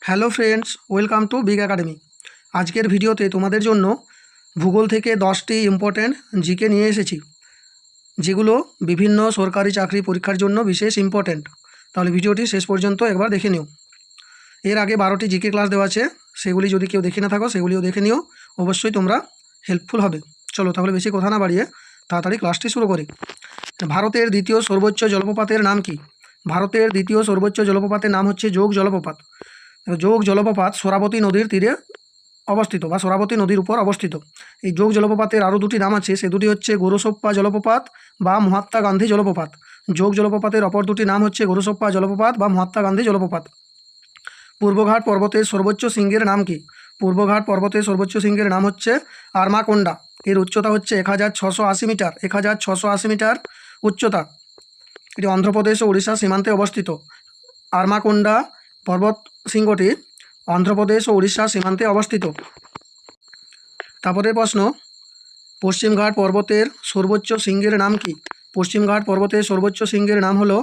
Hello friends, welcome to big academy. আজকের ভিডিওতে তোমাদের জন্য ভূগোল থেকে 10টি ইম্পর্ট্যান্ট জিকে নিয়ে এসেছি, যেগুলো বিভিন্ন সরকারি চাকরি পরীক্ষার জন্য বিশেষ ইম্পর্ট্যান্ট। তাহলে ভিডিওটি শেষ পর্যন্ত একবার দেখে নিও। এর আগে 12টি জিকে ক্লাস দেওয়া আছে, সেগুলি যদি কেউ দেখে না থাকো সেগুলিও দেখে নিও, অবশ্যই তোমরা হেল্পফুল হবে। চলো তাহলে বেশি কথা না বাড়িয়ে তাড়াতাড়ি ক্লাসটি শুরু করি। ভারতের দ্বিতীয় সর্বোচ্চ জলপ্রপাতের নাম কি? ভারতের দ্বিতীয় সর্বোচ্চ জলপ্রপাতের নাম হচ্ছে যোগ জলপ্রপাত। যোগ জলপ্রপাত সোরাবতী নদীর তীরে অবস্থিত বা সোরাবতী নদীর উপর অবস্থিত। এই যোগ জলপ্রপাতের আরও দুটি নাম আছে, সে দুটি হচ্ছে গোরসপ্পা জলপ্রপাত বা মহাত্মা গান্ধী জলপ্রপাত। যোগ জলপ্রপাতের অপর দুটি নাম হচ্ছে গোরসপ্পা জলপ্রপাত বা মহাত্মা গান্ধী জলপ্রপাত। পূর্বঘাট পর্বতের সর্বোচ্চ শৃঙ্গের নাম কি? পূর্বঘাট পর্বতের সর্বোচ্চ শৃঙ্গের নাম হচ্ছে আরমাকোন্ডা। এর উচ্চতা হচ্ছে 1680 মিটার। 1680 মিটার উচ্চতা। এটি অন্ধ্রপ্রদেশ ও উড়িষ্যা সীমান্তে অবস্থিত। আরমাকোন্ডা পর্বত শৃঙ্গটি অন্ধ্রপ্রদেশ ও উড়িষ্যা সীমান্তে অবস্থিত। তারপরের প্রশ্ন, পশ্চিমঘাট পর্বতের সর্বোচ্চ শৃঙ্গের নাম কি? পশ্চিমঘাট পর্বতের সর্বোচ্চ শৃঙ্গের নাম হলো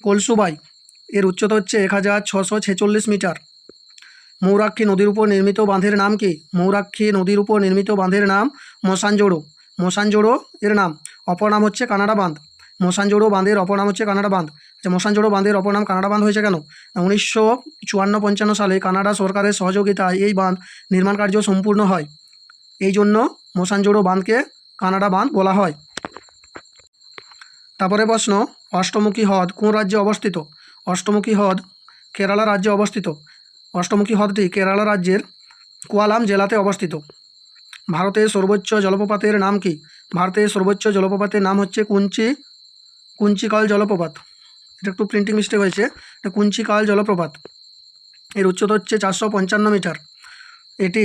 কলসুবাই। এর উচ্চতা হচ্ছে 1646 মিটার। মৌরাক্ষী নদীর উপর নির্মিত বাঁধের নাম কি? মৌরাক্ষী নদীর উপর নির্মিত বাঁধের নাম মসানজোড়ো। মসানজোড়ো এর নাম, অপর নাম হচ্ছে কানাডা বাঁধ। মসানজোড়ো বাঁধের অপর নাম হচ্ছে কানাডা বাঁধ। মসানজোড়ো বাঁধের অপর নাম কানাডা বাঁধ হয়েছে কেন? 1954-55 সালে কানাডা সরকারের সহযোগিতায় এই বাঁধ নির্মাণ কার্য সম্পূর্ণ হয়। এই জন্য মসানজোড়ো বাঁধকে কানাডা বাঁধ বলা হয়। তারপরে প্রশ্ন, অষ্টমুখী হ্রদ কোন রাজ্যে অবস্থিত? অষ্টমুখী হ্রদ কেরালা রাজ্যে অবস্থিত। অষ্টমুখী হ্রদটি কেরালা রাজ্যের কোয়ালাম জেলাতে অবস্থিত। ভারতের সর্বোচ্চ জলপ্রপাতের নাম কি? ভারতের সর্বোচ্চ জলপ্রপাতের নাম হচ্ছে কুঞ্চিকাল জলপ্রপাত। এটা একটু প্রিন্টিং মিস্টেক হয়েছে, এটা কুঞ্চিকাল জলপ্রপাত। এর উচ্চতা হচ্ছে 455 মিটার। এটি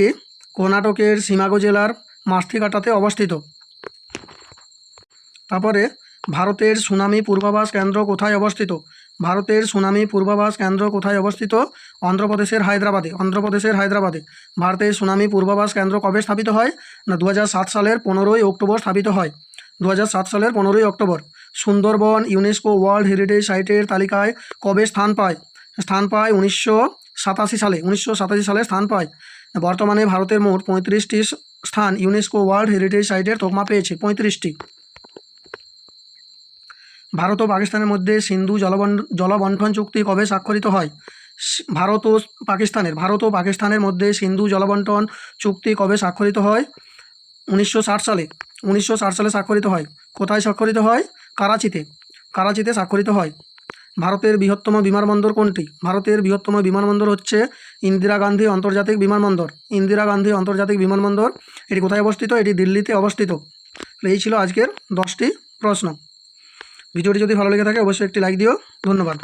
কর্ণাটকের শিমাগো জেলার মাস্তিকাটাতে অবস্থিত। তারপরে, ভারতের সুনামি পূর্বাভাস কেন্দ্র কোথায় অবস্থিত? ভারতের সুনামি পূর্বাভাস কেন্দ্র কোথায় অবস্থিত? অন্ধ্রপ্রদেশের হায়দ্রাবাদে। অন্ধ্রপ্রদেশের হায়দ্রাবাদে ভারতের সুনামি পূর্বাভাস কেন্দ্র কবে স্থাপিত হয়? না, 2007 সালের 15ই অক্টোবর স্থাপিত হয়। 2007 সালের 15ই October. Sundarban UNESCO world heritage সাইটের তালিকায় কবে স্থান পায়? স্থান পায় 1987 সালে। 1987 সালে স্থান পায়। বর্তমানে ভারতের মোট 35টি স্থান ইউনেস্কো ওয়ার্ল্ড হেরিটেজ সাইটের তকমা পেয়েছে, 35টি। ভারত ও পাকিস্তানের মধ্যে সিন্ধু জলবণ্টন চুক্তি কবে স্বাক্ষরিত হয়? ভারত ও পাকিস্তানের মধ্যে সিন্ধু জলবণ্টন চুক্তি কবে স্বাক্ষরিত হয়? 1960 সালে। 1960 সালে স্বাক্ষরিত হয়। কোথায় স্বাক্ষরিত হয়? কারাচিতে স্বাক্ষরিত হয়। ভারতের বৃহত্তম বিমানবন্দর কোনটি? ভারতের বৃহত্তম বিমানবন্দর হচ্ছে ইন্দিরা গান্ধী আন্তর্জাতিক বিমানবন্দর। ইন্দিরা গান্ধী আন্তর্জাতিক বিমানবন্দর। এটি কোথায় অবস্থিত? এটি দিল্লিতে অবস্থিত। এই ছিল আজকের 10টি প্রশ্ন। ভিডিওটি যদি ভালো লেগে থাকে অবশ্যই একটি লাইক দিও। ধন্যবাদ।